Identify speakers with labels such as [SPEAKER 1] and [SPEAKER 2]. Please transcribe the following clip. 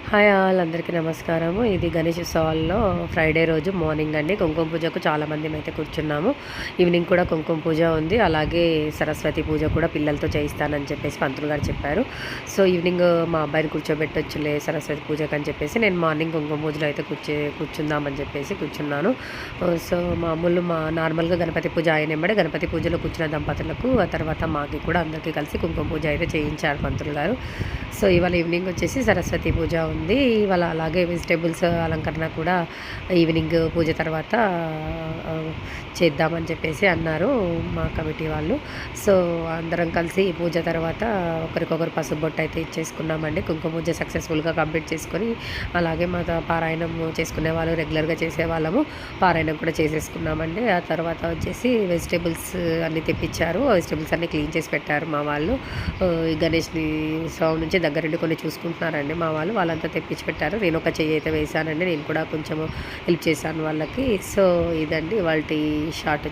[SPEAKER 1] Hi all, అందరికీ నమస్కారము. ఇది గణేష్ ఉత్సవాల్లో ఫ్రైడే రోజు మార్నింగ్ అండి. కుంకుమ పూజకు చాలామంది అయితే కూర్చున్నాము. ఈవినింగ్ కూడా కుంకుమ పూజ ఉంది. అలాగే సరస్వతి పూజ కూడా పిల్లలతో చేయిస్తానని చెప్పేసి పంతులు గారు చెప్పారు. సో ఈవినింగ్ మా అబ్బాయిని కూర్చోబెట్టొచ్చులే సరస్వతి పూజకు అని చెప్పేసి నేను మార్నింగ్ కుంకుమ పూజలో అయితే కూర్చుందామని చెప్పేసి కూర్చున్నాను. సో నార్మల్గా గణపతి పూజ అయినెంబడే గణపతి పూజలో కూర్చున్న దంపతులకు ఆ తర్వాత మాకి కూడా అందరికీ కలిసి కుంకుమ పూజ అయితే చేయించారు పంతులు గారు. సో ఇవాళ ఈవినింగ్ వచ్చేసి సరస్వతి పూజ ఉంది. ఇవాళ అలాగే వెజిటేబుల్స్ అలంకరణ కూడా ఈవినింగ్ పూజ తర్వాత చేద్దామని చెప్పేసి అన్నారు మా కమిటీ వాళ్ళు. సో అందరం కలిసి పూజ తర్వాత ఒకరికొకరు పసుపు బొట్టు అయితే ఇచ్చేసుకున్నామండి. కుంకుమ పూజ సక్సెస్ఫుల్గా కంప్లీట్ చేసుకొని అలాగే మా పారాయణం చేసుకునే వాళ్ళు రెగ్యులర్గా చేసేవాళ్ళము పారాయణం కూడా చేసేసుకున్నామండి. ఆ తర్వాత వచ్చేసి వెజిటేబుల్స్ అన్నీ తెప్పించారు. వెజిటేబుల్స్ అన్నీ క్లీన్ చేసి పెట్టారు మా వాళ్ళు. ఈ గణేష్ని ఉత్సవం నుంచి దగ్గరుండి కొన్ని చూసుకుంటున్నారండి మా వాళ్ళు. వాళ్ళంతా తెప్పించి పెట్టారు. నేను ఒక చెయ్యి అయితే వేసానండి. నేను కూడా కొంచెం హెల్ప్ చేశాను వాళ్ళకి. సో ఇదండి వాళ్ళ షార్ట్.